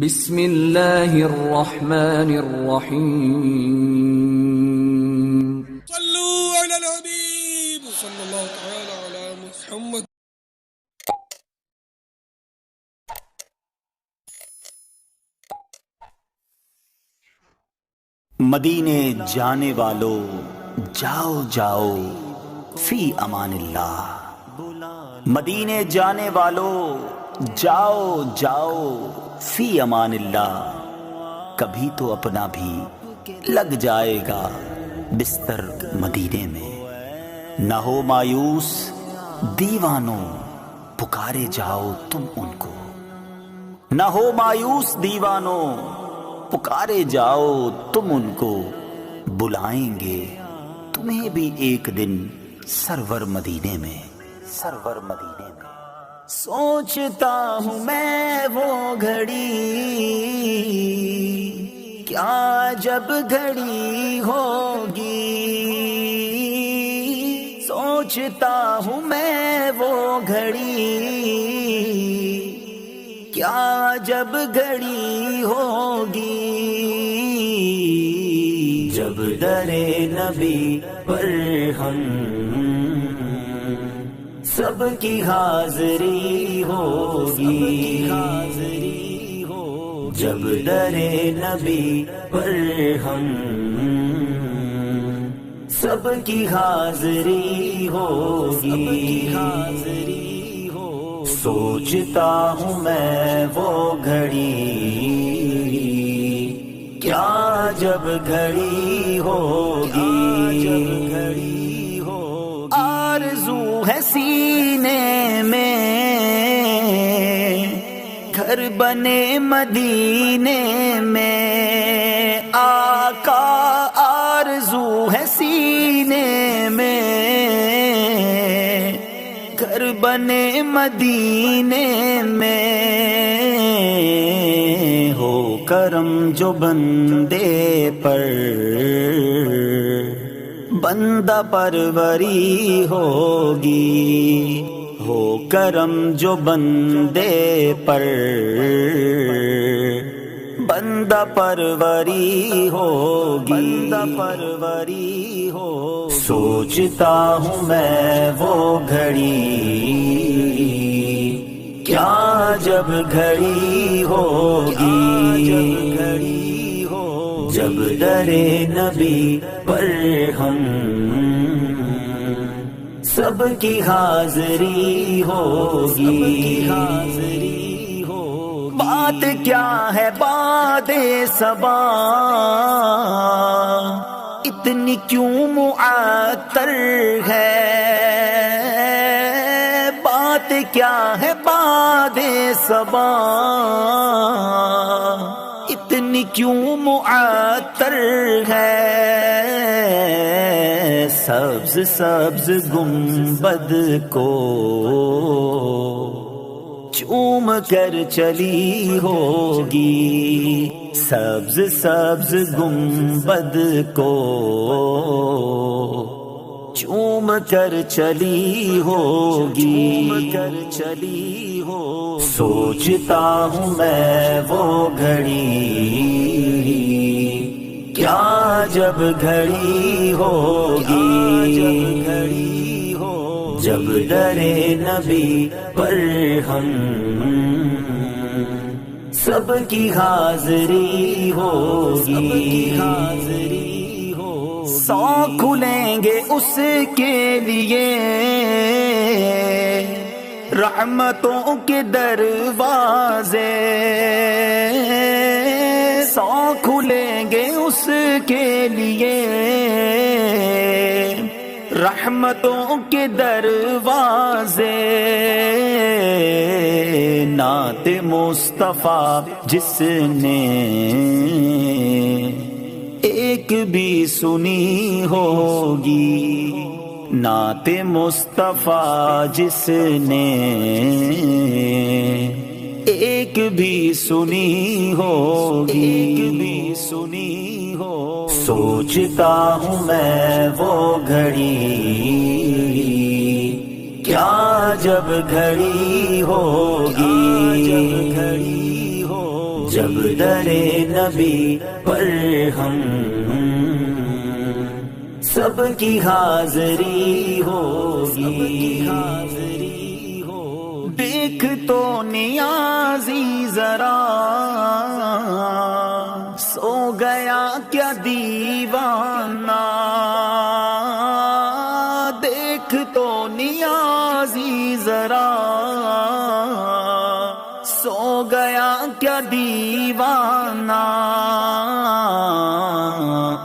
بسم اللہ الرحمن الرحیم صلوا علی الحبیب صلی اللہ تعالی علی محمد. مدینے جانے والو جاؤ جاؤ فی امان اللہ. مدینے جانے والو جاؤ جاؤ فی امان اللہ. کبھی تو اپنا بھی لگ جائے گا بستر مدینے میں. نہ ہو مایوس دیوانوں پکارے جاؤ تم ان کو. نہ ہو مایوس دیوانوں پکارے جاؤ تم ان کو. بلائیں گے تمہیں بھی ایک دن سرور مدینے میں. سرور مدینے میں سوچتا ہوں میں وہ گھڑی کیا جب گھڑی ہوگی. سوچتا ہوں میں وہ گھڑی کیا جب گھڑی ہوگی. جب درے نبی پر ہم سب کی حاضری ہوگی. جب درے نبی پر ہم سب کی حاضری ہوگی. سوچتا ہوں میں وہ گھڑی کیا جب گھڑی ہوگی. آرزو ہے سینے میں گھر بنے مدینے میں. آقا آرزو ہے سینے میں گھر بنے مدینے میں. ہو کرم جو بندے پر بندہ پروری ہوگی. ہو کرم جو بندے پر بندہ پروری ہوگی. بندہ پروری ہو. سوچتا ہوں میں وہ گھڑی کیا جب گھڑی ہوگی. جب درے نبی پر ہم سب کی حاضری ہوگی. بات کیا ہے باد صبا اتنی کیوں معطر ہے. بات کیا ہے باد صبا اتنی کیوں معطر ہے. سبز سبز گنبد کو چوم کر چلی ہوگی. سبز سبز گنبد کو چوم کر چلی ہوگی. سوچتا ہوں میں وہ گھڑی کیا جب گھڑی ہوگی. جب درے نبی پر ہم سب کی حاضری ہوگی. 100 کھلیں گے اس کے لیے رحمتوں کے دروازے. 100 کھلیں گے اس کے لیے رحمتوں کے دروازے. نعت مصطفیٰ جس نے ایک بھی سنی ہوگی. نعت مصطفیٰ جس نے ایک بھی سنی ہوگی. سوچتا ہوں میں وہ گھڑی کیا جب گھڑی ہوگی. جب درے نبی پر ہم سب کی حاضری ہوگی، دیکھ تو نیازی ذرا سو گیا کیا دیوانہ، دیکھ تو نیازی ذرا سو گیا کیا دیوانہ،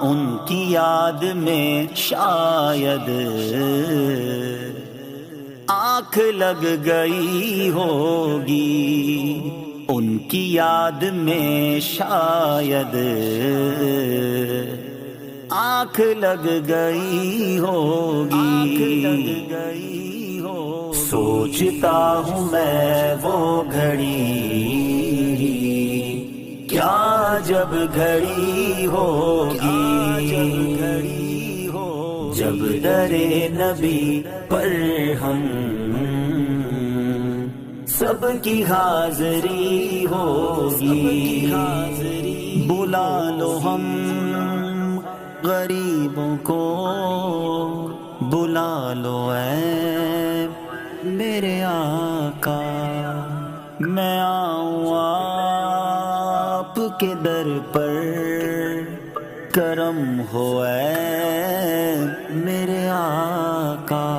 ان کی یاد میں شاید آنکھ لگ گئی ہوگی، ان کی یاد میں شاید آنکھ لگ گئی ہوگی، سوچتا ہوں میں وہ گھڑی کیا جب گھڑی ہوگی، جب درے نبی پر ہم سب کی حاضری ہوگی، بلا لو ہم غریبوں کو، بلا لو اے میرے آقا، میں آؤں آپ کے در پر، کرم ہو اے میرے آقا۔